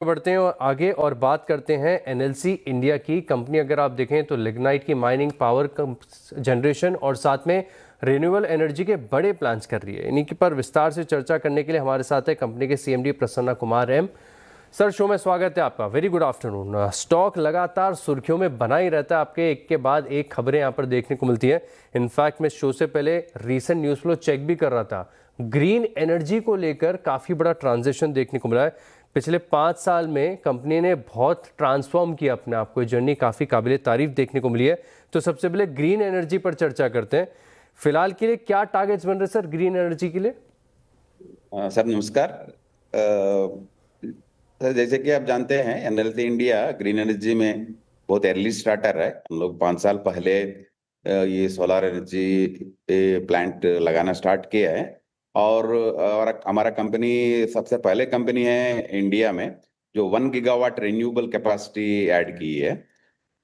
बढ़ते हैं और आगे और बात करते हैं एनएलसी इंडिया की। कंपनी अगर आप देखें तो लिग्नाइट की माइनिंग, पावर जनरेशन और साथ में रिन्यूएबल एनर्जी के बड़े प्लान्स कर रही है। इन्हीं के पर विस्तार से चर्चा करने के लिए हमारे साथ है कंपनी के CMD Prasanna Kumar M. Sir, show में स्वागत है आपका। Very good afternoon. स्टॉक लगातार सुर्खियों में बना ही रहता है, आपके एक के बाद एक खबरें यहाँ पर देखने को मिलती है। इनफैक्ट मैं शो से पहले रीसेंट न्यूज़ फ्लो चेक भी कर रहा था। ग्रीन एनर्जी को लेकर काफ़ी बड़ा ट्रांजिशन देखने को मिला है। पिछले 5 साल में कंपनी ने बहुत ट्रांसफॉर्म किया अपने आप को। जर्नी काफ़ी काबिल तारीफ देखने को मिली है। तो सबसे पहले ग्रीन एनर्जी पर चर्चा करते हैं। फिलहाल के लिए क्या टारगेट्स बन रहे सर ग्रीन एनर्जी के लिए? सर नमस्कार। सर जैसे कि आप जानते हैं एनएलसी इंडिया ग्रीन एनर्जी में बहुत अर्ली स्टार्टर है। हम लोग 5 साल पहले ये सोलर एनर्जी प्लांट लगाना स्टार्ट किया है और हमारा कंपनी सबसे पहले कंपनी है इंडिया में जो 1 गीगावाट रिन्यूएबल कैपेसिटी ऐड की है।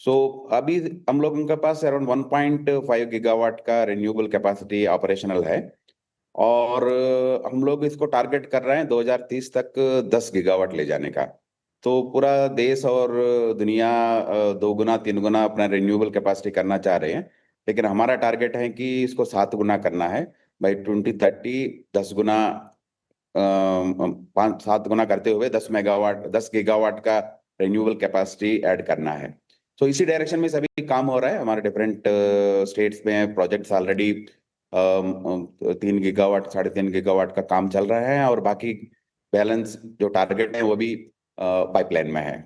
सो अभी हम लोगों के पास अराउंड 1.5 गीगावाट का रिन्यूएबल कैपेसिटी ऑपरेशनल है और हम लोग इसको टारगेट कर रहे हैं 2030 तक 10 गीगावाट ले जाने का। तो पूरा देश और दुनिया 2 गुना 3 गुना अपना रिन्यूएबल कैपेसिटी करना चाह रहे हैं, लेकिन हमारा टारगेट है कि इसको 7 गुना करना है बाई 2030। 10 गुना 5-7 गुना करते हुए 10 गीगावाट का रिन्यूएबल कैपेसिटी ऐड करना है। तो इसी डायरेक्शन में सभी काम हो रहा है। हमारे डिफरेंट स्टेट्स में प्रोजेक्ट्स ऑलरेडी 3 गीगावाट 3.5 गीगावाट का काम चल रहा है और बाकी बैलेंस जो टारगेट है वो भी पाइपलाइन में है।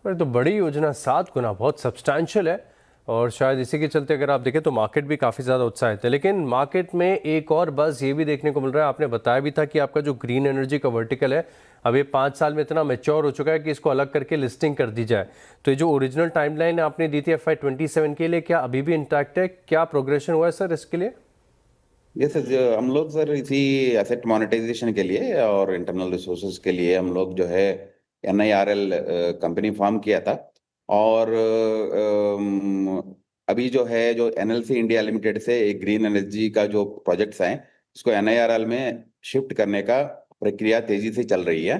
पर तो बड़ी योजना, 7 गुना बहुत सब्सटैंशियल है। और शायद इसी के चलते अगर आप देखें तो मार्केट भी काफ़ी ज़्यादा उत्साहित है। लेकिन मार्केट में एक और बज़ ये भी देखने को मिल रहा है। आपने बताया भी था कि आपका जो ग्रीन एनर्जी का वर्टिकल है अब ये 5 साल में इतना मैच्योर हो चुका है कि इसको अलग करके लिस्टिंग कर दी जाए। तो ये जो ओरिजिनल टाइमलाइन आपने दी थी FY27 के लिए, क्या अभी भी इंटैक्ट है? क्या प्रोग्रेशन हुआ है सर इसके लिए? ये सर हम लोग सर इसी एसेट मोनेटाइजेशन के लिए और इंटरनल रिसोर्सेज के लिए हम लोग जो है NIRL कंपनी फॉर्म किया था और अभी जो है जो एनएलसी इंडिया लिमिटेड से एक ग्रीन एनर्जी का जो प्रोजेक्ट्स हैं इसको NIRL में शिफ्ट करने का प्रक्रिया तेजी से चल रही है।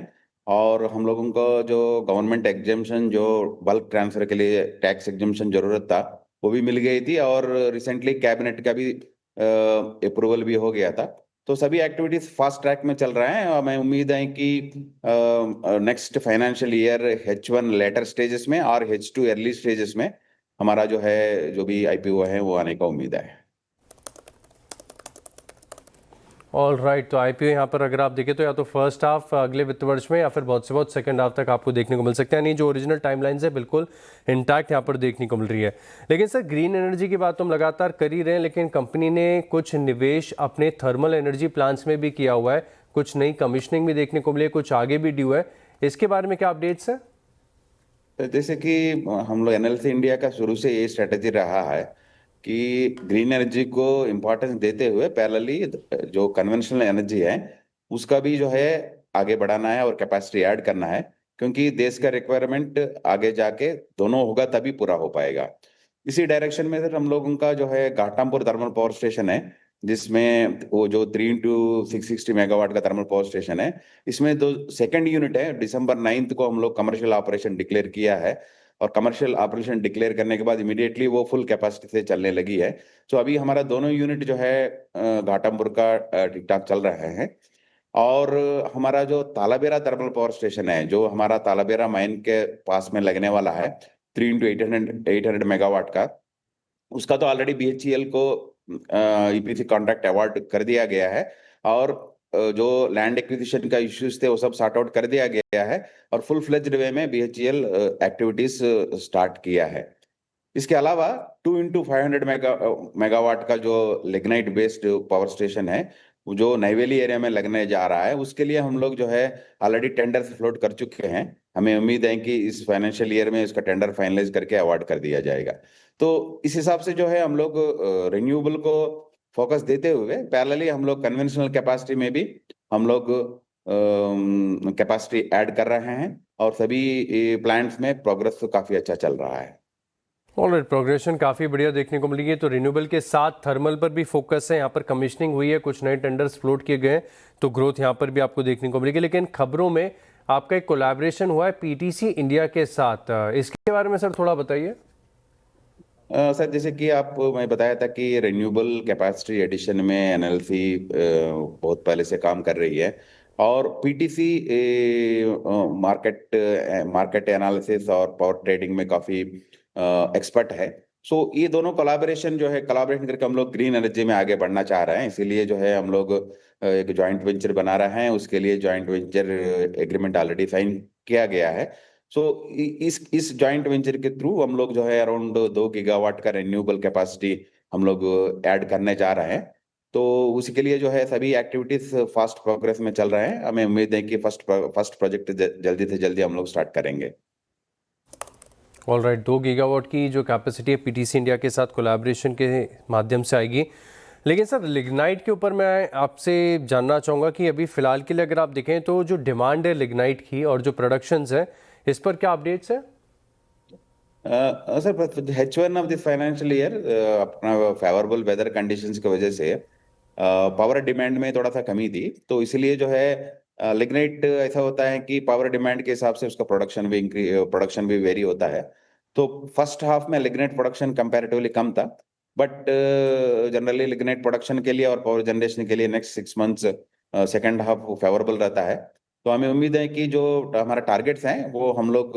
और हम लोगों को जो गवर्नमेंट एग्जेम्पशन जो बल्क ट्रांसफर के लिए टैक्स एग्जेम्पशन जरूरत था वो भी मिल गई थी और रिसेंटली कैबिनेट का भी अप्रूवल भी हो गया था। तो सभी एक्टिविटीज फास्ट ट्रैक में चल रहा है और मैं उम्मीद है कि next financial year H1 later stages में और H2 अर्ली स्टेजेस में हमारा जो है जो भी IPO है वो आने का उम्मीद है। All right. तो IPO यहाँ पर अगर आप देखें तो या तो फर्स्ट हाफ अगले वित्त वर्ष में या फिर बहुत से बहुत सेकंड हाफ तक आपको देखने को मिल सकता है। नहीं, जो ओरिजिनल टाइमलाइंस है बिल्कुल इंटैक्ट यहाँ पर देखने को मिल रही है। लेकिन सर ग्रीन एनर्जी की बात तो हम लगातार कर ही रहे हैं, लेकिन कंपनी ने कुछ निवेश अपने थर्मल एनर्जी प्लांट्स में भी किया हुआ है। कुछ नई कमीशनिंग भी देखने को मिली है, कुछ आगे भी ड्यू है। इसके बारे में क्या अपडेट्स है? जैसे कि हम लोग एनएलसी इंडिया का शुरू से ये स्ट्रेटेजी रहा है कि ग्रीन एनर्जी को इम्पोर्टेंस देते हुए पैरेलली जो कन्वेंशनल एनर्जी है उसका भी जो है आगे बढ़ाना है और कैपेसिटी ऐड करना है, क्योंकि देश का रिक्वायरमेंट आगे जाके दोनों होगा तभी पूरा हो पाएगा। इसी डायरेक्शन में सर हम लोगों का जो है घाटमपुर थर्मल पावर स्टेशन है जिसमें वो जो 3 into 660 मेगावाट का थर्मल पावर स्टेशन है, इसमें दो सेकंड यूनिट है। December 9 को हम लोग कमर्शियल ऑपरेशन डिक्लेयर किया है और कमर्शियल ऑपरेशन डिक्लेयर करने के बाद इमीडिएटली वो फुल कैपेसिटी से चलने लगी है। तो अभी हमारा दोनों यूनिट जो है घाटमपुर का ठीक ठाक चल रहे हैं। और हमारा जो तालाबेरा थर्मल पावर स्टेशन है जो हमारा तालाबेरा माइन के पास में लगने वाला है 3 into 800 मेगावाट का, उसका तो ऑलरेडी BHEL को EPC कॉन्ट्रैक्ट अवार्ड कर दिया गया है और जो लैंड एक्विजिशन का इश्यूज थे वो सब सॉर्ट आउट कर दिया गया है और फुल फ्लेज्ड वे में BHEL एक्टिविटीज स्टार्ट किया है। इसके अलावा 2 into 500 मेगावाट का जो लिग्नाइट बेस्ड पावर स्टेशन है वो जो नैवेली एरिया में लगने जा रहा है उसके लिए हम लोग जो है ऑलरेडी टेंडर फ्लोट कर चुके हैं। हमें उम्मीद है कि इस फाइनेंशियल ईयर में इसका टेंडर फाइनलाइज करके अवार्ड कर दिया जाएगा। तो इस हिसाब से जो है हम लोग रिन्यूएबल को फोकस देते हुए पैरेलली हम लोग कन्वेंशनल कैपेसिटी में भी हम लोग कैपेसिटी ऐड कर रहे हैं और सभी प्लांट्स में प्रोग्रेस तो काफी अच्छा चल रहा है। ऑलराइट, प्रोग्रेशन काफ़ी बढ़िया देखने को मिली है। तो रिन्यूएबल के साथ थर्मल पर भी फोकस है। यहाँ पर कमीशनिंग हुई है, कुछ नए टेंडर्स फ्लोट किए गए हैं, तो ग्रोथ यहाँ पर भी आपको देखने को मिलेगी। लेकिन खबरों में आपका एक कोलैबोरेशन हुआ है पीटीसी इंडिया के साथ, इसके बारे में सर थोड़ा बताइए। सर, जैसे कि आप मैं बताया था कि रिन्यूएबल कैपेसिटी एडिशन में एनएलसी बहुत पहले से काम कर रही है, और पीटीसी मार्केट मार्केट एनालिसिस और पावर ट्रेडिंग में काफी एक्सपर्ट है। सो ये दोनों कोलैबोरेशन जो है, कोलैबोरेशन करके हम लोग ग्रीन एनर्जी में आगे बढ़ना चाह रहे हैं। इसीलिए जो है हम लोग एक जॉइंट वेंचर बना रहे हैं। उसके लिए joint venture agreement already sign किया गया है। सो इस जॉइंट वेंचर के थ्रू हम लोग जो है अराउंड 2 गीगावाट का रिन्यूएबल कैपेसिटी हम लोग ऐड करने जा रहे हैं। तो उसी के लिए जो है सभी एक्टिविटीज फास्ट प्रोग्रेस में चल रहे हैं। हमें उम्मीद है कि फर्स्ट प्रोजेक्ट जल्दी से जल्दी हम लोग स्टार्ट करेंगे। ऑल राइट, 2 गीगावाट की जो कैपेसिटी है पीटीसी इंडिया के साथ कोलैबोरेशन के माध्यम से आएगी। लेकिन सर लिग्नाइट के ऊपर मैं आपसे जानना चाहूँगा कि अभी फ़िलहाल के लिए अगर आप देखें तो जो डिमांड है लिग्नाइट की और जो प्रोडक्शंस है, इस पर क्या अपडेट्स है? Sir, H1 of this financial year अपना फेवरेबल वेदर कंडीशंस की वजह से पावर डिमांड में थोड़ा सा कमी थी। तो इसलिए जो है लिग्नाइट ऐसा होता है कि पावर डिमांड के हिसाब से उसका प्रोडक्शन भी वेरी होता है। तो फर्स्ट हाफ में लिग्नाइट प्रोडक्शन कंपैरेटिवली कम था, बट जनरली लिग्नाइट प्रोडक्शन के लिए और पावर जनरेशन के लिए next 6 months second half favourable रहता है। तो हमें उम्मीद है कि जो हमारा टारगेट्स हैं वो हम लोग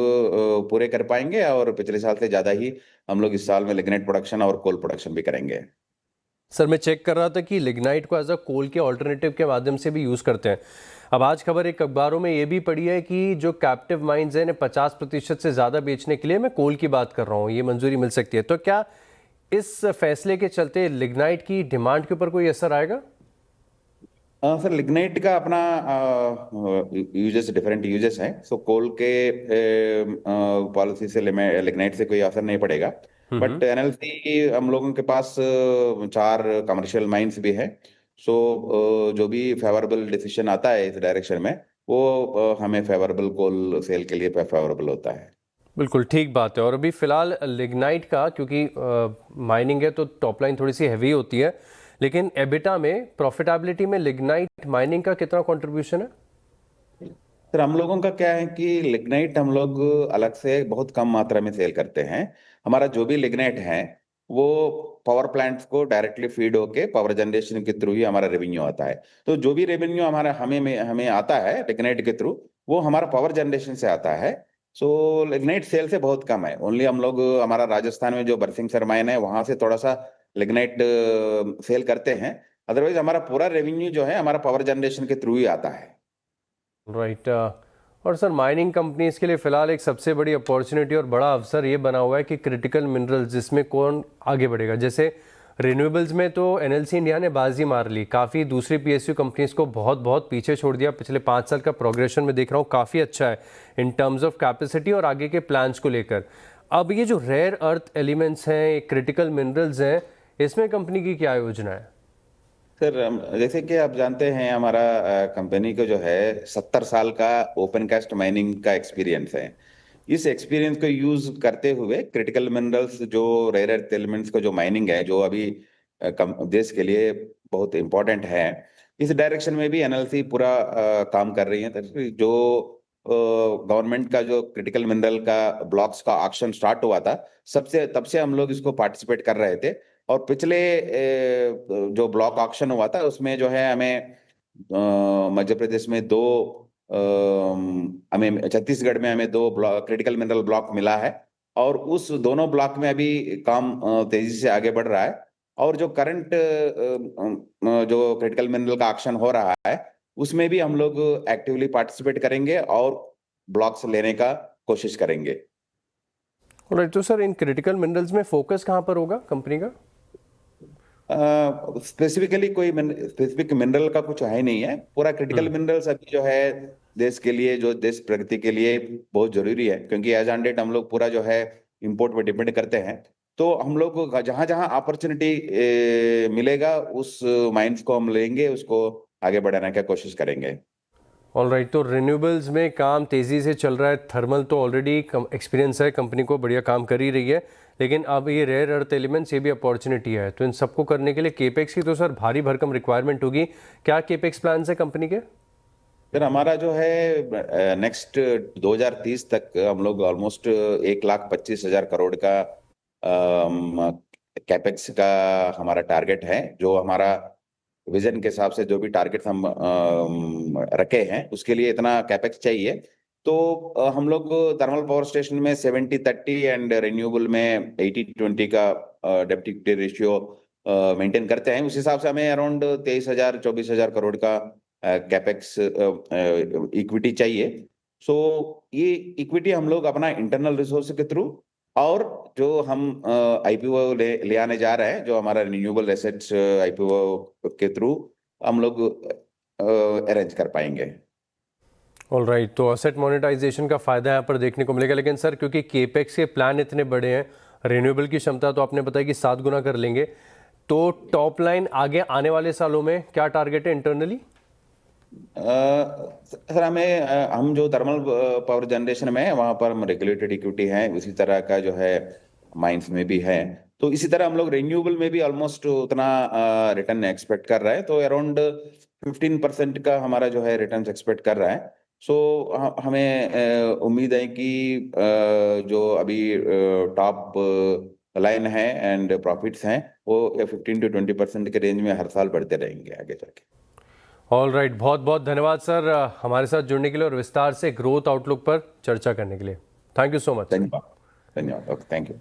पूरे कर पाएंगे, और पिछले साल से ज़्यादा ही हम लोग इस साल में लिग्नाइट प्रोडक्शन और कोल प्रोडक्शन भी करेंगे। सर मैं चेक कर रहा था कि लिग्नाइट को एज अ कोल के ऑल्टरनेटिव के माध्यम से भी यूज़ करते हैं। अब आज खबर एक अखबारों में ये भी पड़ी है कि जो कैप्टिव माइंस हैं इन्हें 50% से ज़्यादा बेचने के लिए, मैं कोल की बात कर रहा हूँ, ये मंजूरी मिल सकती है। तो क्या इस फैसले के चलते लिग्नाइट की डिमांड के ऊपर कोई असर आएगा? सर, लिग्नाइट का अपना यूजेस डिफरेंट यूजेस हैं। सो कोल के पॉलिसी से लिग्नाइट से कोई असर नहीं पड़ेगा। बट एनएलसी हम लोगों के पास 4 कमर्शियल माइंस भी हैं। सो जो भी फेवरेबल डिसीजन आता है इस डायरेक्शन में, वो हमें फेवरेबल कोल सेल के लिए फेवरेबल होता है। बिल्कुल ठीक बात है। और अभी फ़िलहाल लिग्नाइट का, क्योंकि माइनिंग है तो टॉप लाइन थोड़ी सी हैवी होती है, लेकिन एबिटा में, प्रॉफिटेबिलिटी में लिग्नाइट माइनिंग का कितना कंट्रीब्यूशन है? सर, हम लोगों का क्या है कि लिग्नाइट हम लोग अलग से बहुत कम मात्रा में सेल करते हैं। हमारा जो भी लिग्नाइट है वो पावर प्लांट्स को डायरेक्टली फीड होके पावर जनरेशन के थ्रू ही हमारा रेवेन्यू आता है। तो जो भी रेवेन्यू हमारा हमें हमें आता है लिग्नाइट के थ्रू, वो हमारा पावर जनरेशन से आता है। सो लिग्नाइट सेल से बहुत कम है। ओनली हम लोग हमारा राजस्थान में जो बरसिंह माइन है वहां से थोड़ा सा लिग्नाइट सेल करते हैं। अदरवाइज हमारा पूरा रेवेन्यू जो है हमारा पावर जनरेशन के थ्रू ही आता है। राइट। और सर माइनिंग कंपनीज के लिए फ़िलहाल एक सबसे बड़ी अपॉर्चुनिटी और बड़ा अवसर ये बना हुआ है कि क्रिटिकल मिनरल्स, जिसमें कौन आगे बढ़ेगा। जैसे रिन्यूएबल्स में तो एनएलसी इंडिया ने बाजी मार ली, काफ़ी दूसरी पीएसयू कंपनीज को बहुत बहुत पीछे छोड़ दिया। पिछले 5 साल का प्रोग्रेशन में देख रहा हूँ काफ़ी अच्छा है इन टर्म्स ऑफ कैपेसिटी और आगे के प्लान्स को लेकर। अब ये जो रेयर अर्थ एलिमेंट्स हैं, क्रिटिकल मिनरल्स हैं, इसमें कंपनी की क्या योजना है? सर, जैसे कि आप जानते हैं हमारा कंपनी को जो है 70 साल का ओपन कास्ट माइनिंग का एक्सपीरियंस है। इस एक्सपीरियंस को यूज करते हुए क्रिटिकल मिनरल्स, जो रेयर अर्थ एलिमेंट्स का जो माइनिंग है, जो अभी देश के लिए बहुत इंपॉर्टेंट है, इस डायरेक्शन में भी एनएलसी पूरा काम कर रही है। तो जो गवर्नमेंट का जो क्रिटिकल मिनरल का ब्लॉक्स का ऑक्शन स्टार्ट हुआ था, सबसे तब से हम लोग इसको पार्टिसिपेट कर रहे थे। और पिछले जो ब्लॉक ऑक्शन हुआ था उसमें जो है हमें मध्य प्रदेश में दो, हमें छत्तीसगढ़ में हमें 2 क्रिटिकल मिनरल ब्लॉक मिला है। और उस दोनों ब्लॉक में अभी काम तेजी से आगे बढ़ रहा है। और जो करंट जो क्रिटिकल मिनरल का ऑक्शन हो रहा है उसमें भी हम लोग एक्टिवली पार्टिसिपेट करेंगे और ब्लॉक्स लेने का कोशिश करेंगे। राइट। तो सर इन क्रिटिकल मिनरल्स में फोकस कहाँ पर होगा कंपनी का? स्पेसिफिकली कोई स्पेसिफिक मिनरल का कुछ है नहीं है। पूरा क्रिटिकल मिनरल्स अभी जो है देश के लिए, जो देश प्रगति के लिए बहुत जरूरी है, क्योंकि एज ऑन डेट हम लोग पूरा जो है इंपोर्ट पे डिपेंड करते हैं। तो हम लोग को जहां जहां अपॉर्चुनिटी मिलेगा उस माइंस को हम लेंगे, उसको आगे बढ़ाने का कोशिश करेंगे। All right. तो रिन्यूएबल्स में काम तेज़ी से चल रहा है। थर्मल तो ऑलरेडी एक्सपीरियंस है कंपनी को, बढ़िया काम कर ही रही है, लेकिन अब ये रेयर अर्थ एलिमेंट्स, ये भी अपॉर्चुनिटी है। तो इन सबको करने के लिए केपेक्स की तो सर भारी भरकम रिक्वायरमेंट होगी। क्या केपेक्स प्लान है कंपनी के? फिर हमारा जो है नेक्स्ट 2030 तक हम लोग ऑलमोस्ट 1,25,000 करोड़ का कैपेक्स का हमारा टारगेट है। जो हमारा विजन के हिसाब से जो भी टारगेट हम रखे हैं उसके लिए इतना कैपेक्स चाहिए। तो हम लोग थर्मल पावर स्टेशन में 70-30 एंड रिन्यूएबल में 80-20 का डेब्ट इक्विटी रेशियो मेंटेन करते हैं। उस हिसाब से हमें अराउंड 23,000-24,000 करोड़ का कैपेक्स इक्विटी चाहिए। सो ये इक्विटी हम लोग अपना इंटरनल रिसोर्स के थ्रू और जो हम आईपीओ ले आने जा रहे हैं, जो हमारा रिन्यूएबल एसेट्स आईपीओ के थ्रू हम लोग अरेंज कर पाएंगे। ऑल राइट, तो असेट मोनेटाइजेशन का फ़ायदा यहाँ पर देखने को मिलेगा। लेकिन सर, क्योंकि केपेक्स के प्लान इतने बड़े हैं, रिन्यूएबल की क्षमता तो आपने बताया कि 7 गुना कर लेंगे, तो टॉप लाइन आगे आने वाले सालों में क्या टारगेट है इंटरनली? सर हम जो थर्मल पावर जनरेशन में है वहां पर हम रेगुलेटेड इक्विटी हैं, उसी तरह का जो है माइंस में भी है। तो इसी तरह हम लोग रिन्यूएबल में भी ऑलमोस्ट उतना रिटर्न एक्सपेक्ट कर रहे हैं। तो अराउंड 15% का हमारा जो है रिटर्न एक्सपेक्ट कर रहा है। सो हमें उम्मीद है कि जो अभी टॉप लाइन है एंड प्रॉफिट्स हैं वो 15-20% के रेंज में हर साल बढ़ते रहेंगे आगे जाके। ऑल राइट, बहुत बहुत धन्यवाद सर हमारे साथ जुड़ने के लिए और विस्तार से ग्रोथ आउटलुक पर चर्चा करने के लिए। Thank you so much. धन्यवाद। धन्यवाद। Okay, thank you.